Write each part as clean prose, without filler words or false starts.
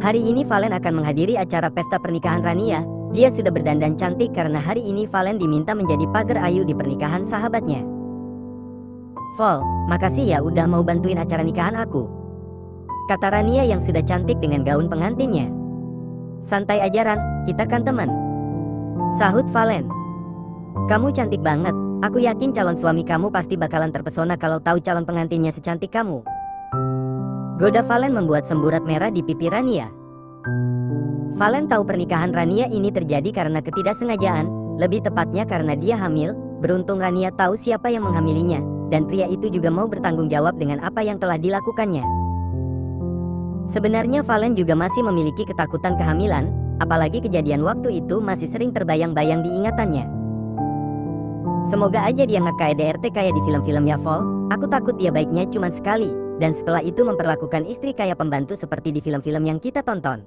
Hari ini Valen akan menghadiri acara pesta pernikahan Rania. Dia sudah berdandan cantik karena hari ini Valen diminta menjadi pagar ayu di pernikahan sahabatnya. Vol, makasih ya udah mau bantuin acara nikahan aku, kata Rania yang sudah cantik dengan gaun pengantinnya. Santai aja Ran, kita kan teman, sahut Valen. Kamu cantik banget, aku yakin calon suami kamu pasti bakalan terpesona kalau tahu calon pengantinnya secantik kamu. Goda Valen membuat semburat merah di pipi Rania. Valen tahu pernikahan Rania ini terjadi karena ketidaksengajaan, lebih tepatnya karena dia hamil. Beruntung Rania tahu siapa yang menghamilinya, dan pria itu juga mau bertanggung jawab dengan apa yang telah dilakukannya. Sebenarnya Valen juga masih memiliki ketakutan kehamilan, apalagi kejadian waktu itu masih sering terbayang-bayang di ingatannya. Semoga aja dia nggak KDRT kayak di film-filmnya Vol. Aku takut dia baiknya cuma sekali, dan setelah itu memperlakukan istri kayak pembantu seperti di film-film yang kita tonton.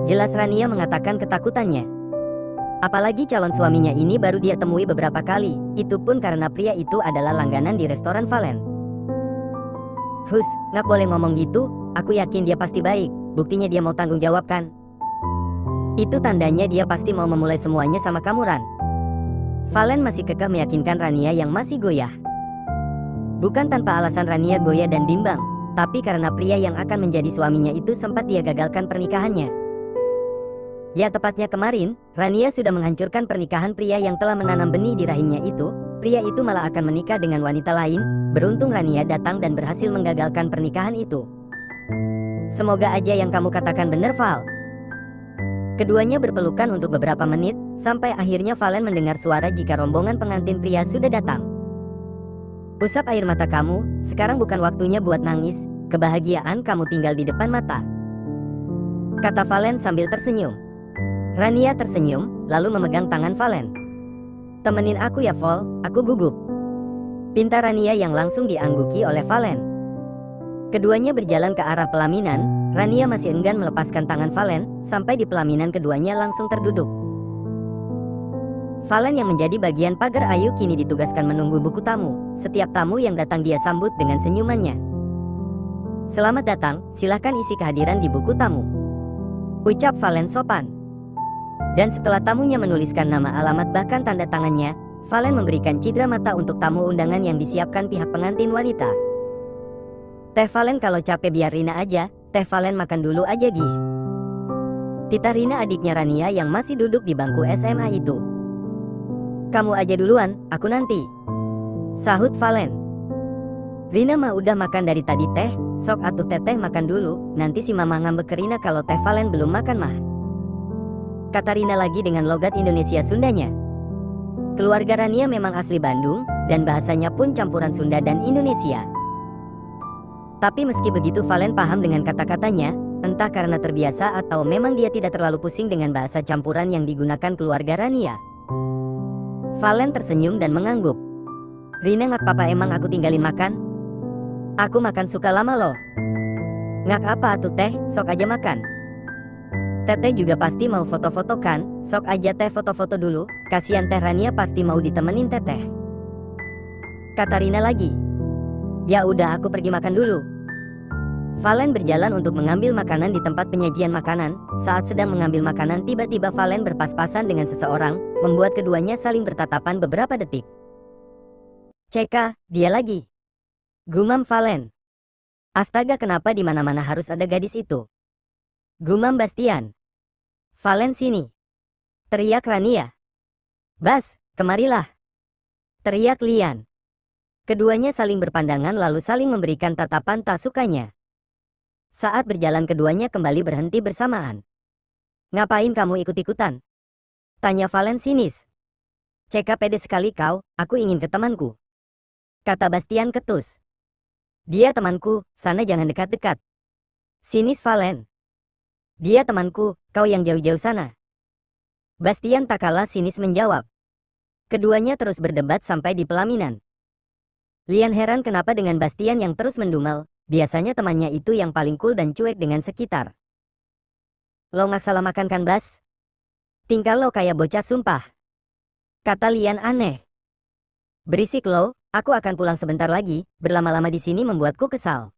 Jelas Rania mengatakan ketakutannya. Apalagi calon suaminya ini baru dia temui beberapa kali, itu pun karena pria itu adalah langganan di restoran Valen. Hus, nggak boleh ngomong gitu, aku yakin dia pasti baik, buktinya dia mau tanggung jawab kan. Itu tandanya dia pasti mau memulai semuanya sama kamu Ran. Valen masih kekeh meyakinkan Rania yang masih goyah. Bukan tanpa alasan Rania goyah dan bimbang, tapi karena pria yang akan menjadi suaminya itu sempat dia gagalkan pernikahannya. Ya tepatnya kemarin, Rania sudah menghancurkan pernikahan pria yang telah menanam benih di rahimnya itu. Pria itu malah akan menikah dengan wanita lain. Beruntung Rania datang dan berhasil menggagalkan pernikahan itu. Semoga aja yang kamu katakan benar Val. Keduanya berpelukan untuk beberapa menit, sampai akhirnya Valen mendengar suara jika rombongan pengantin pria sudah datang. Usap air mata kamu, sekarang bukan waktunya buat nangis, kebahagiaan kamu tinggal di depan mata, kata Valen sambil tersenyum. Rania tersenyum, lalu memegang tangan Valen. Temenin aku ya Vol, aku gugup, pinta Rania yang langsung diangguki oleh Valen. Keduanya berjalan ke arah pelaminan. Rania masih enggan melepaskan tangan Valen, sampai di pelaminan keduanya langsung terduduk. Valen yang menjadi bagian pagar ayu kini ditugaskan menunggu buku tamu. Setiap tamu yang datang dia sambut dengan senyumannya. Selamat datang, silahkan isi kehadiran di buku tamu, ucap Valen sopan. Dan setelah tamunya menuliskan nama alamat bahkan tanda tangannya, Valen memberikan cidra mata untuk tamu undangan yang disiapkan pihak pengantin wanita. Teh Valen kalau capek biar Rina aja, Teh Valen makan dulu aja Gih, titah Rina adiknya Rania yang masih duduk di bangku SMA itu. Kamu aja duluan, aku nanti, sahut Valen. Rina mah udah makan dari tadi teh, sok atuh teteh makan dulu, nanti si mama ngambek ke Rina kalau Teh Valen belum makan mah, kata Rina lagi dengan logat Indonesia Sundanya. Keluarga Rania memang asli Bandung, dan bahasanya pun campuran Sunda dan Indonesia. Tapi meski begitu Valen paham dengan kata-katanya, entah karena terbiasa atau memang dia tidak terlalu pusing dengan bahasa campuran yang digunakan keluarga Rania. Valen tersenyum dan mengangguk. Rina ngak papa emang aku tinggalin makan? Aku makan suka lama loh. Ngak apa atuh teh, sok aja makan. Teteh juga pasti mau foto-foto kan, sok aja teh foto-foto dulu, kasihan Teh Rania pasti mau ditemenin teteh, kata Rina lagi. Ya udah aku pergi makan dulu. Valen berjalan untuk mengambil makanan di tempat penyajian makanan. Saat sedang mengambil makanan tiba-tiba Valen berpas-pasan dengan seseorang, membuat keduanya saling bertatapan beberapa detik. Ceka, dia lagi, gumam Valen. Astaga kenapa di mana-mana harus ada gadis itu, gumam Bastian. Valen sini, teriak Rania. Bas, kemarilah, teriak Lian. Keduanya saling berpandangan lalu saling memberikan tatapan tak sukanya. Saat berjalan keduanya kembali berhenti bersamaan. Ngapain kamu ikut-ikutan? Tanya Valen sinis. Ceka pede sekali kau, aku ingin ke temanku, kata Bastian ketus. Dia temanku, sana jangan dekat-dekat, sinis Valen. Dia temanku, kau yang jauh-jauh sana, Bastian tak kalah sinis menjawab. Keduanya terus berdebat sampai di pelaminan. Lian heran kenapa dengan Bastian yang terus mendumel, biasanya temannya itu yang paling cool dan cuek dengan sekitar. Lo ngak salah makan kan Bas? Tingkah lo kayak bocah sumpah, kata Lian aneh. Berisik lo, aku akan pulang sebentar lagi, berlama-lama di sini membuatku kesal,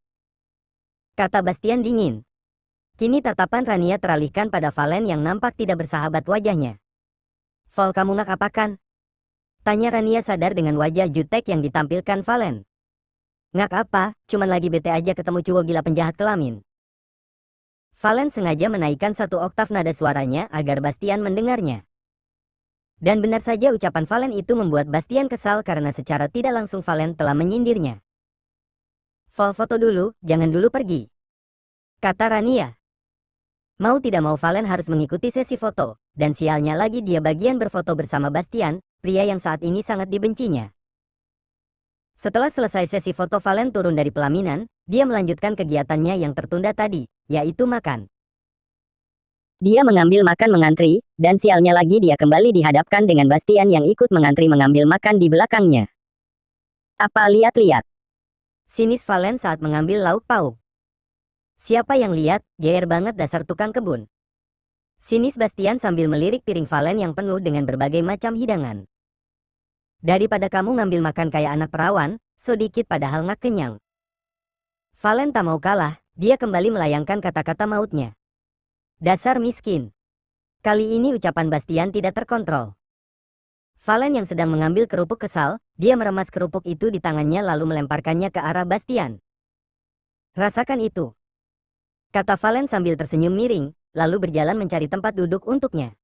kata Bastian dingin. Kini tatapan Rania teralihkan pada Valen yang nampak tidak bersahabat wajahnya. "Vol, kamu ngak apa kan?" tanya Rania sadar dengan wajah jutek yang ditampilkan Valen. "Ngak apa, cuman lagi bete aja ketemu cowok gila penjahat kelamin." Valen sengaja menaikkan satu oktav nada suaranya agar Bastian mendengarnya. Dan benar saja ucapan Valen itu membuat Bastian kesal karena secara tidak langsung Valen telah menyindirnya. "Vol, foto dulu, jangan dulu pergi," kata Rania. Mau tidak mau Valen harus mengikuti sesi foto, dan sialnya lagi dia bagian berfoto bersama Bastian, pria yang saat ini sangat dibencinya. Setelah selesai sesi foto Valen turun dari pelaminan, dia melanjutkan kegiatannya yang tertunda tadi, yaitu makan. Dia mengambil makan mengantri, dan sialnya lagi dia kembali dihadapkan dengan Bastian yang ikut mengantri mengambil makan di belakangnya. "Apa lihat-lihat?" sinis Valen saat mengambil lauk pauk. "Siapa yang lihat, GR banget dasar tukang kebun," sinis Bastian sambil melirik piring Valen yang penuh dengan berbagai macam hidangan. "Daripada kamu ngambil makan kayak anak perawan, so dikit padahal nggak kenyang." Valen tak mau kalah, dia kembali melayangkan kata-kata mautnya. "Dasar miskin." Kali ini ucapan Bastian tidak terkontrol. Valen yang sedang mengambil kerupuk kesal, dia meremas kerupuk itu di tangannya lalu melemparkannya ke arah Bastian. "Rasakan itu," kata Valen sambil tersenyum miring, lalu berjalan mencari tempat duduk untuknya.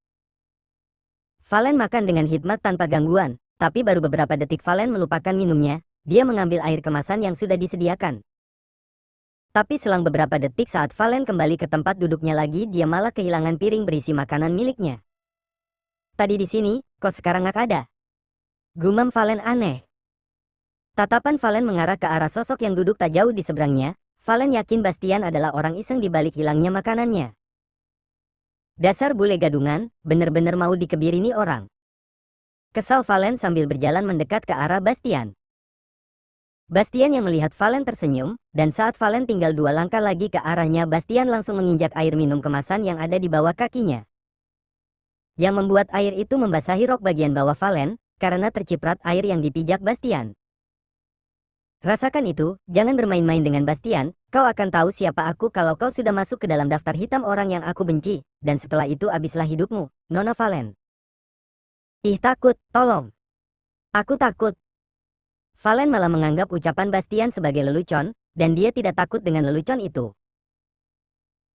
Valen makan dengan hikmat tanpa gangguan, tapi baru beberapa detik Valen melupakan minumnya, dia mengambil air kemasan yang sudah disediakan. Tapi selang beberapa detik saat Valen kembali ke tempat duduknya lagi, dia malah kehilangan piring berisi makanan miliknya. "Tadi di sini, kok sekarang nggak ada?" gumam Valen aneh. Tatapan Valen mengarah ke arah sosok yang duduk tak jauh di seberangnya. Valen yakin Bastian adalah orang iseng di balik hilangnya makanannya. "Dasar bule gadungan, bener-bener mau dikebiri nih orang," kesal Valen sambil berjalan mendekat ke arah Bastian. Bastian yang melihat Valen tersenyum, dan saat Valen tinggal 2 langkah lagi ke arahnya, Bastian langsung menginjak air minum kemasan yang ada di bawah kakinya. Yang membuat air itu membasahi rok bagian bawah Valen, karena terciprat air yang dipijak Bastian. "Rasakan itu, jangan bermain-main dengan Bastian, kau akan tahu siapa aku kalau kau sudah masuk ke dalam daftar hitam orang yang aku benci, dan setelah itu abislah hidupmu, Nona Valen." "Ih takut, tolong. Aku takut." Valen malah menganggap ucapan Bastian sebagai lelucon, dan dia tidak takut dengan lelucon itu.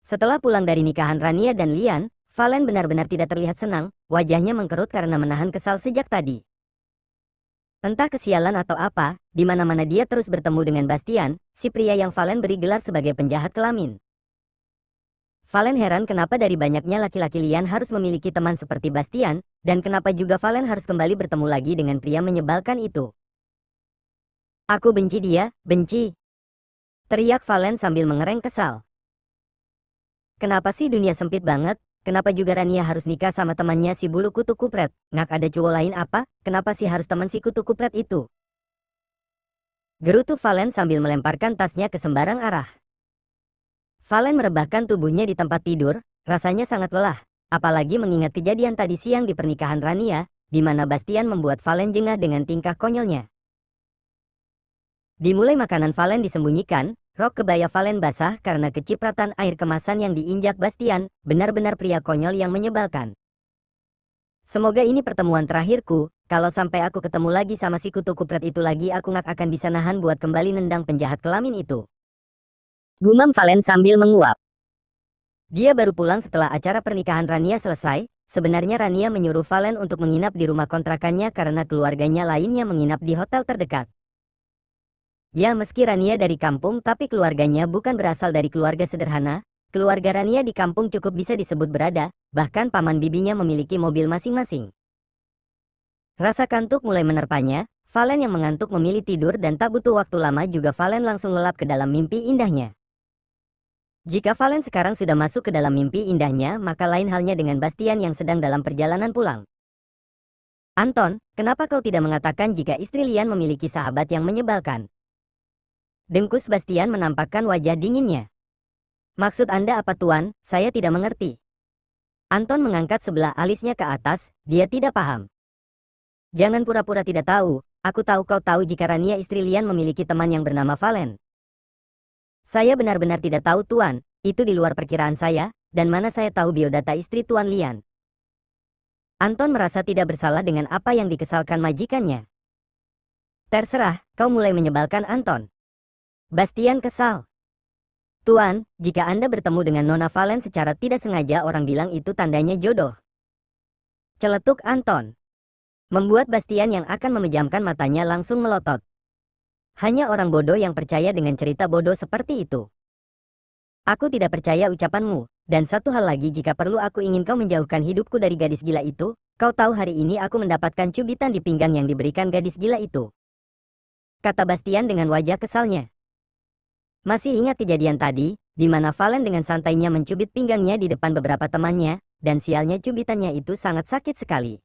Setelah pulang dari nikahan Rania dan Lian, Valen benar-benar tidak terlihat senang, wajahnya mengkerut karena menahan kesal sejak tadi. Entah kesialan atau apa, di mana-mana dia terus bertemu dengan Bastian, si pria yang Valen beri gelar sebagai penjahat kelamin. Valen heran kenapa dari banyaknya laki-laki Lian harus memiliki teman seperti Bastian, dan kenapa juga Valen harus kembali bertemu lagi dengan pria menyebalkan itu. "Aku benci dia, benci," teriak Valen sambil mengereng kesal. Kenapa sih dunia sempit banget? Kenapa juga Rania harus nikah sama temannya si bulu kutu kupret? Ngak ada cowok lain apa? Kenapa sih harus teman si kutu kupret itu? Gerutu Valen sambil melemparkan tasnya ke sembarang arah. Valen merebahkan tubuhnya di tempat tidur, rasanya sangat lelah, apalagi mengingat kejadian tadi siang di pernikahan Rania, di mana Bastian membuat Valen jengah dengan tingkah konyolnya. Dimulai makanan Valen disembunyikan, rok kebaya Valen basah karena kecipratan air kemasan yang diinjak Bastian, benar-benar pria konyol yang menyebalkan. "Semoga ini pertemuan terakhirku, kalau sampai aku ketemu lagi sama si kutu kupret itu lagi aku nggak akan bisa nahan buat kembali nendang penjahat kelamin itu," gumam Valen sambil menguap. Dia baru pulang setelah acara pernikahan Rania selesai. Sebenarnya Rania menyuruh Valen untuk menginap di rumah kontrakannya karena keluarganya lainnya menginap di hotel terdekat. Ya meski Rania dari kampung tapi keluarganya bukan berasal dari keluarga sederhana, keluarga Rania di kampung cukup bisa disebut berada, bahkan paman bibinya memiliki mobil masing-masing. Rasa kantuk mulai menerpanya, Valen yang mengantuk memilih tidur dan tak butuh waktu lama juga Valen langsung lelap ke dalam mimpi indahnya. Jika Valen sekarang sudah masuk ke dalam mimpi indahnya, maka lain halnya dengan Bastian yang sedang dalam perjalanan pulang. "Anton, kenapa kau tidak mengatakan jika istri Lian memiliki sahabat yang menyebalkan?" Dengkus Bastian menampakkan wajah dinginnya. "Maksud Anda apa tuan? Saya tidak mengerti." Anton mengangkat sebelah alisnya ke atas, dia tidak paham. "Jangan pura-pura tidak tahu, aku tahu kau tahu jika Rania istri Lian memiliki teman yang bernama Valen." "Saya benar-benar tidak tahu tuan, Itu di luar perkiraan saya, dan mana saya tahu biodata istri Tuan Lian. Anton merasa tidak bersalah dengan apa yang dikesalkan majikannya. Terserah, kau mulai menyebalkan Anton. Bastian kesal. Tuan, jika Anda bertemu dengan Nona Valen secara tidak sengaja orang bilang itu tandanya jodoh. Celetuk Anton. Membuat Bastian yang akan memejamkan matanya langsung melotot. Hanya orang bodoh yang percaya dengan cerita bodoh seperti itu. Aku tidak percaya ucapanmu, dan satu hal lagi jika perlu aku ingin kau menjauhkan hidupku dari gadis gila itu, kau tahu hari ini aku mendapatkan cubitan di pinggang yang diberikan gadis gila itu. Kata Bastian dengan wajah kesalnya. Masih ingat kejadian tadi, di mana Valen dengan santainya mencubit pinggangnya di depan beberapa temannya, dan sialnya cubitannya itu sangat sakit sekali.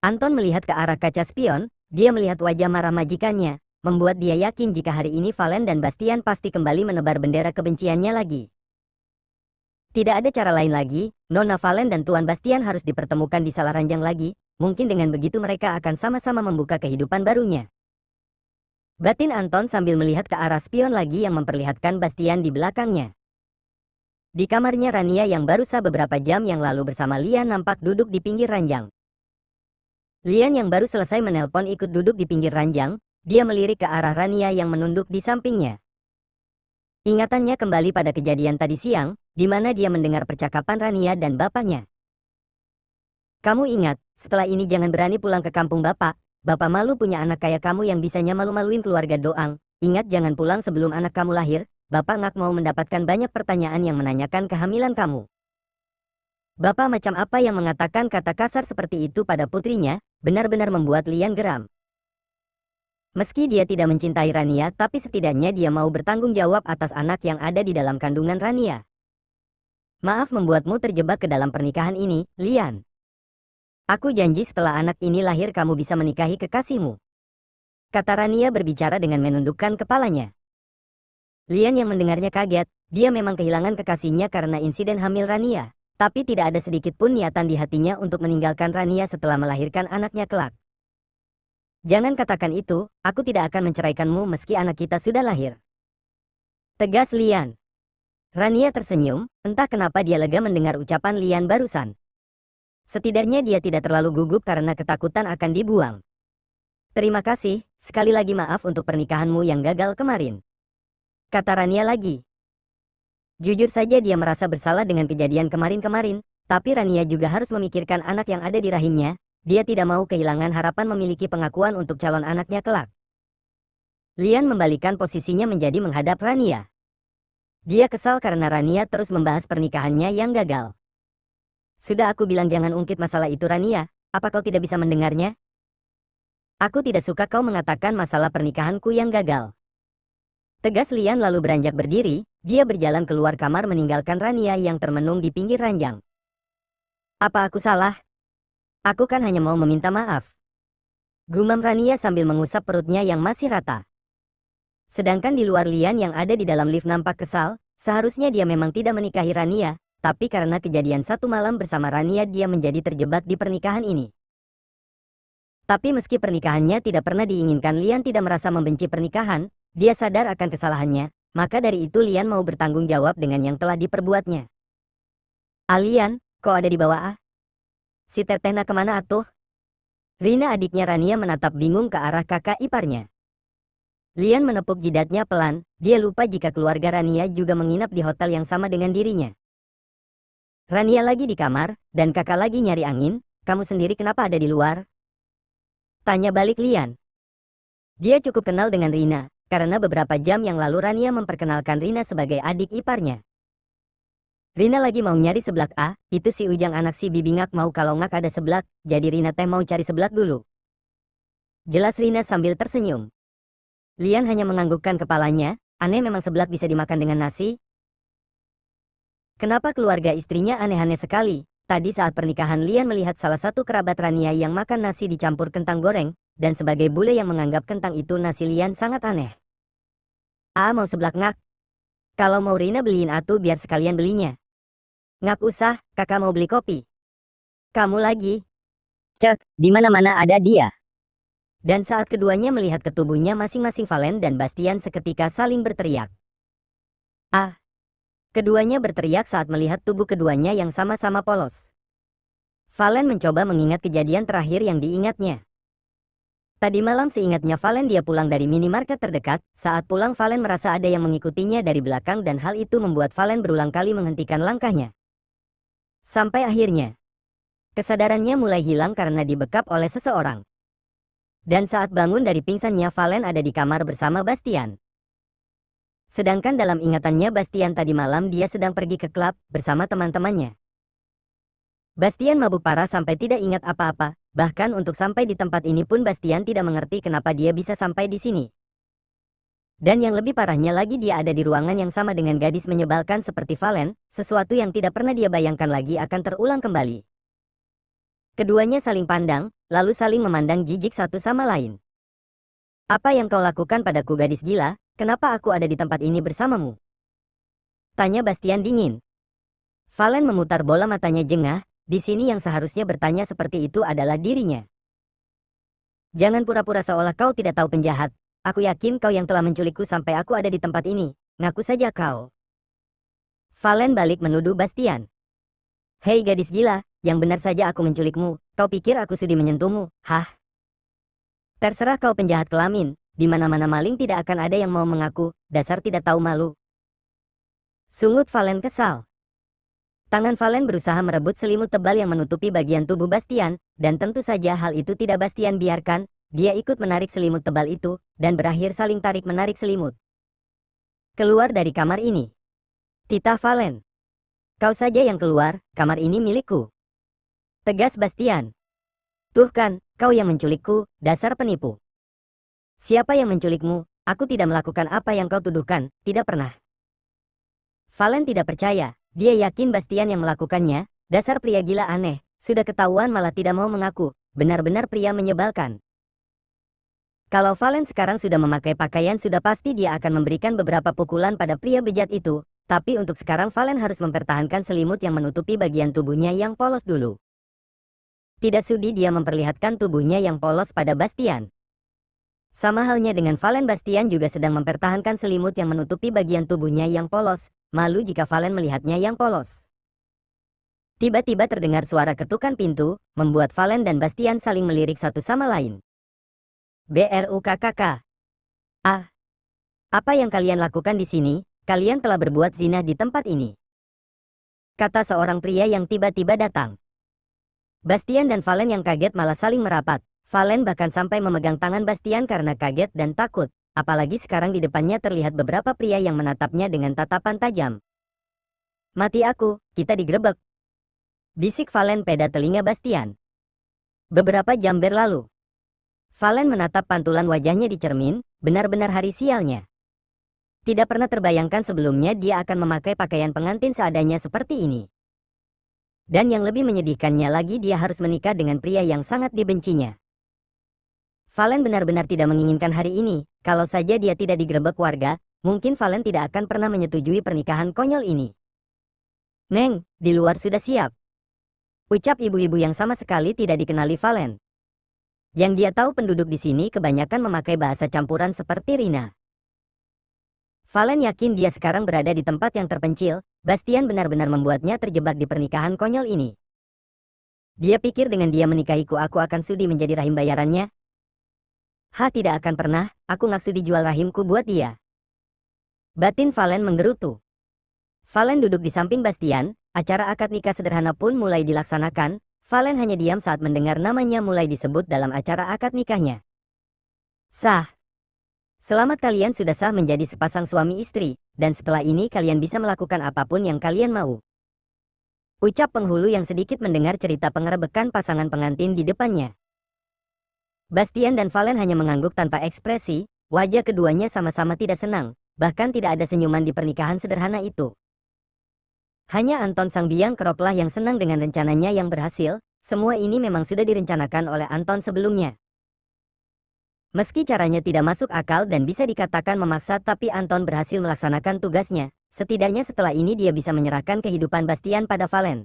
Anton melihat ke arah kaca spion, dia melihat wajah marah majikannya, membuat dia yakin jika hari ini Valen dan Bastian pasti kembali menebar bendera kebenciannya lagi. Tidak ada cara lain lagi, Nona Valen dan Tuan Bastian harus dipertemukan di Salaranjang lagi, mungkin dengan begitu mereka akan sama-sama membuka kehidupan barunya. Batin Anton sambil melihat ke arah spion lagi yang memperlihatkan Bastian di belakangnya. Di kamarnya Rania yang baru saja beberapa jam yang lalu bersama Lian nampak duduk di pinggir ranjang. Lian yang baru selesai menelpon ikut duduk di pinggir ranjang. Dia melirik ke arah Rania yang menunduk di sampingnya. Ingatannya kembali pada kejadian tadi siang, di mana dia mendengar percakapan Rania dan bapaknya. Kamu ingat, setelah ini jangan berani pulang ke kampung Bapak. Bapak malu punya anak kayak kamu yang bisanya malu-maluin keluarga Doang. Ingat jangan pulang sebelum anak kamu lahir. Bapak nggak mau mendapatkan banyak pertanyaan yang menanyakan kehamilan kamu. Bapak macam apa yang mengatakan kata kasar seperti itu pada putrinya, benar-benar membuat Lian geram. Meski dia tidak mencintai Rania, tapi setidaknya dia mau bertanggung jawab atas anak yang ada di dalam kandungan Rania. Maaf membuatmu terjebak ke dalam pernikahan ini, Lian. Aku janji setelah anak ini lahir kamu bisa menikahi kekasihmu. Kata Rania berbicara dengan menundukkan kepalanya. Lian yang mendengarnya kaget, dia memang kehilangan kekasihnya karena insiden hamil Rania. Tapi tidak ada sedikit pun niatan di hatinya untuk meninggalkan Rania setelah melahirkan anaknya kelak. Jangan katakan itu, aku tidak akan menceraikanmu meski anak kita sudah lahir. Tegas Lian. Rania tersenyum, entah kenapa dia lega mendengar ucapan Lian barusan. Setidaknya dia tidak terlalu gugup karena ketakutan akan dibuang. Terima kasih, sekali lagi maaf untuk pernikahanmu yang gagal kemarin. Kata Rania lagi. Jujur saja dia merasa bersalah dengan kejadian kemarin-kemarin, tapi Rania juga harus memikirkan anak yang ada di rahimnya. Dia tidak mau kehilangan harapan memiliki pengakuan untuk calon anaknya kelak. Lian membalikan posisinya menjadi menghadap Rania. Dia kesal karena Rania terus membahas pernikahannya yang gagal. Sudah aku bilang jangan ungkit masalah itu Rania, apa kau tidak bisa mendengarnya? Aku tidak suka kau mengatakan masalah pernikahanku yang gagal. Tegas Lian lalu beranjak berdiri, dia berjalan keluar kamar meninggalkan Rania yang termenung di pinggir ranjang. Apa aku salah? Aku kan hanya mau meminta maaf. Gumam Rania sambil mengusap perutnya yang masih rata. Sedangkan di luar Lian yang ada di dalam lift nampak kesal, seharusnya dia memang tidak menikahi Rania, tapi karena kejadian satu malam bersama Rania dia menjadi terjebak di pernikahan ini. Tapi meski pernikahannya tidak pernah diinginkan, Lian tidak merasa membenci pernikahan, dia sadar akan kesalahannya, maka dari itu Lian mau bertanggung jawab dengan yang telah diperbuatnya. Lian, kau ada di bawah ah? Si Tetehna kemana atuh? Rina adiknya Rania menatap bingung ke arah kakak iparnya. Lian menepuk jidatnya pelan, dia lupa jika keluarga Rania juga menginap di hotel yang sama dengan dirinya. Rania lagi di kamar, dan kakak lagi nyari angin, kamu sendiri kenapa ada di luar? Tanya balik Lian. Dia cukup kenal dengan Rina, karena beberapa jam yang lalu Rania memperkenalkan Rina sebagai adik iparnya. Rina lagi mau nyari seblak itu si Ujang anak si Bibi ngak mau kalau ngak ada seblak, jadi Rina teh mau cari seblak dulu. Jelas Rina sambil tersenyum. Lian hanya menganggukkan kepalanya, aneh memang seblak bisa dimakan dengan nasi. Kenapa keluarga istrinya aneh-aneh sekali? Tadi saat pernikahan Lian melihat salah satu kerabat Rania yang makan nasi dicampur kentang goreng, dan sebagai bule yang menganggap kentang itu nasi Lian sangat aneh. Mau seblak ngak? Kalau mau Rina beliin atuh biar sekalian belinya. Ngak usah, kakak mau beli kopi. Kamu lagi. Cek, di mana-mana ada dia. Dan saat keduanya melihat ke tubuhnya masing-masing Valen dan Bastian seketika saling berteriak. Keduanya berteriak saat melihat tubuh keduanya yang sama-sama polos. Valen mencoba mengingat kejadian terakhir yang diingatnya. Tadi malam seingatnya Valen dia pulang dari minimarket terdekat. Saat pulang Valen merasa ada yang mengikutinya dari belakang dan hal itu membuat Valen berulang kali menghentikan langkahnya. Sampai akhirnya, kesadarannya mulai hilang karena dibekap oleh seseorang. Dan saat bangun dari pingsannya Valen ada di kamar bersama Bastian. Sedangkan dalam ingatannya Bastian tadi malam dia sedang pergi ke klub bersama teman-temannya. Bastian mabuk parah sampai tidak ingat apa-apa, bahkan untuk sampai di tempat ini pun Bastian tidak mengerti kenapa dia bisa sampai di sini. Dan yang lebih parahnya lagi dia ada di ruangan yang sama dengan gadis menyebalkan seperti Valen, sesuatu yang tidak pernah dia bayangkan lagi akan terulang kembali. Keduanya saling pandang, lalu saling memandang jijik satu sama lain. "Apa yang kau lakukan padaku gadis gila? Kenapa aku ada di tempat ini bersamamu?" tanya Bastian dingin. Valen memutar bola matanya jengah, di sini yang seharusnya bertanya seperti itu adalah dirinya. "Jangan pura-pura seolah kau tidak tahu penjahat. Aku yakin kau yang telah menculikku sampai aku ada di tempat ini. Ngaku saja kau." Valen balik menuduh Bastian. "Hei gadis gila, yang benar saja aku menculikmu. Kau pikir aku sudi menyentuhmu? Hah? Terserah kau penjahat kelamin. Di mana-mana maling tidak akan ada yang mau mengaku, dasar tidak tahu malu." Sungut Valen kesal. Tangan Valen berusaha merebut selimut tebal yang menutupi bagian tubuh Bastian, dan tentu saja hal itu tidak Bastian biarkan, dia ikut menarik selimut tebal itu, dan berakhir saling tarik-menarik selimut. "Keluar dari kamar ini," titah Valen. "Kau saja yang keluar, kamar ini milikku," tegas Bastian. "Tuh kan, kau yang menculikku, dasar penipu." "Siapa yang menculikmu? Aku tidak melakukan apa yang kau tuduhkan, tidak pernah." Valen tidak percaya, dia yakin Bastian yang melakukannya, dasar pria gila aneh, sudah ketahuan malah tidak mau mengaku, benar-benar pria menyebalkan. Kalau Valen sekarang sudah memakai pakaian sudah pasti dia akan memberikan beberapa pukulan pada pria bejat itu, tapi untuk sekarang Valen harus mempertahankan selimut yang menutupi bagian tubuhnya yang polos dulu. Tidak sudi dia memperlihatkan tubuhnya yang polos pada Bastian. Sama halnya dengan Valen, Bastian juga sedang mempertahankan selimut yang menutupi bagian tubuhnya yang polos, malu jika Valen melihatnya yang polos. Tiba-tiba terdengar suara ketukan pintu, membuat Valen dan Bastian saling melirik satu sama lain. "BRUKKK. Ah, apa yang kalian lakukan di sini? Kalian telah berbuat zina di tempat ini," kata seorang pria yang tiba-tiba datang. Bastian dan Valen yang kaget malah saling merapat. Valen bahkan sampai memegang tangan Bastian karena kaget dan takut, apalagi sekarang di depannya terlihat beberapa pria yang menatapnya dengan tatapan tajam. "Mati aku, kita digerebek," bisik Valen pada telinga Bastian. Beberapa jam berlalu. Valen menatap pantulan wajahnya di cermin, benar-benar hari sialnya. Tidak pernah terbayangkan sebelumnya dia akan memakai pakaian pengantin seadanya seperti ini. Dan yang lebih menyedihkannya lagi dia harus menikah dengan pria yang sangat dibencinya. Valen benar-benar tidak menginginkan hari ini, kalau saja dia tidak digerebek warga, mungkin Valen tidak akan pernah menyetujui pernikahan konyol ini. "Neng, di luar sudah siap," ucap ibu-ibu yang sama sekali tidak dikenali Valen. Yang dia tahu penduduk di sini kebanyakan memakai bahasa campuran seperti Rina. Valen yakin dia sekarang berada di tempat yang terpencil, Bastian benar-benar membuatnya terjebak di pernikahan konyol ini. Dia pikir dengan dia menikahiku aku akan sudi menjadi rahim bayarannya. Tidak akan pernah, aku nggak sudi jual rahimku buat dia. Batin Valen menggerutu. Valen duduk di samping Bastian, acara akad nikah sederhana pun mulai dilaksanakan, Valen hanya diam saat mendengar namanya mulai disebut dalam acara akad nikahnya. "Sah. Selamat, kalian sudah sah menjadi sepasang suami istri, dan setelah ini kalian bisa melakukan apapun yang kalian mau," ucap penghulu yang sedikit mendengar cerita pengerebekan pasangan pengantin di depannya. Bastian dan Valen hanya mengangguk tanpa ekspresi, wajah keduanya sama-sama tidak senang, bahkan tidak ada senyuman di pernikahan sederhana itu. Hanya Anton sang biang keroklah yang senang dengan rencananya yang berhasil, semua ini memang sudah direncanakan oleh Anton sebelumnya. Meski caranya tidak masuk akal dan bisa dikatakan memaksa, tapi Anton berhasil melaksanakan tugasnya, setidaknya setelah ini dia bisa menyerahkan kehidupan Bastian pada Valen.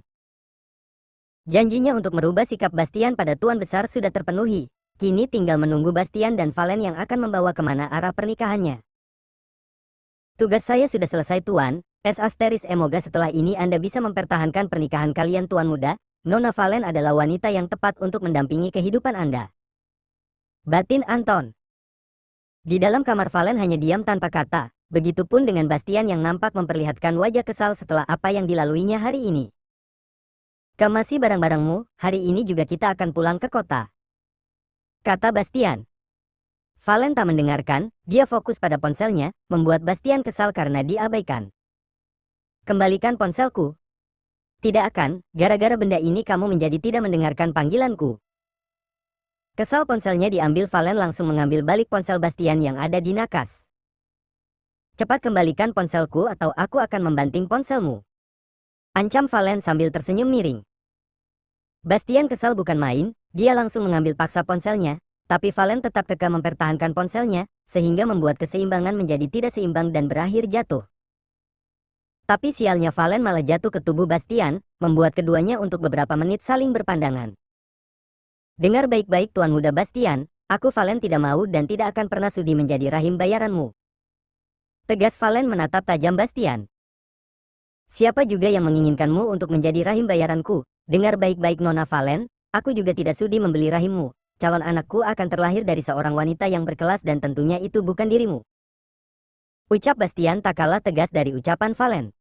Janjinya untuk merubah sikap Bastian pada Tuan Besar sudah terpenuhi. Kini tinggal menunggu Bastian dan Valen yang akan membawa kemana arah pernikahannya. "Tugas saya sudah selesai Tuan, Semoga setelah ini Anda bisa mempertahankan pernikahan kalian tuan muda. Nona Valen adalah wanita yang tepat untuk mendampingi kehidupan Anda. Batin Anton. Di dalam kamar Valen hanya diam tanpa kata. Begitupun dengan Bastian yang nampak memperlihatkan wajah kesal setelah apa yang dilaluinya hari ini. Kemasi barang-barangmu, hari ini juga kita akan pulang ke kota, kata Bastian. Valen tak mendengarkan, dia fokus pada ponselnya, membuat Bastian kesal karena diabaikan. Kembalikan ponselku. Tidak akan, gara-gara benda ini kamu menjadi tidak mendengarkan panggilanku. Kesal ponselnya diambil, Valen langsung mengambil balik ponsel Bastian yang ada di nakas. Cepat kembalikan ponselku atau aku akan membanting ponselmu, ancam Valen sambil tersenyum miring. Bastian kesal bukan main, dia langsung mengambil paksa ponselnya, tapi Valen tetap kekeh mempertahankan ponselnya, sehingga membuat keseimbangan menjadi tidak seimbang dan berakhir jatuh. Tapi sialnya Valen malah jatuh ke tubuh Bastian, membuat keduanya untuk beberapa menit saling berpandangan. Dengar baik-baik tuan muda Bastian, aku Valen tidak mau dan tidak akan pernah sudi menjadi rahim bayaranmu, tegas Valen menatap tajam Bastian. Siapa juga yang menginginkanmu untuk menjadi rahim bayaranku? Dengar baik-baik Nona Valen, aku juga tidak sudi membeli rahimmu. Calon anakku akan terlahir dari seorang wanita yang berkelas dan tentunya itu bukan dirimu, ucap Bastian tak kalah tegas dari ucapan Valen.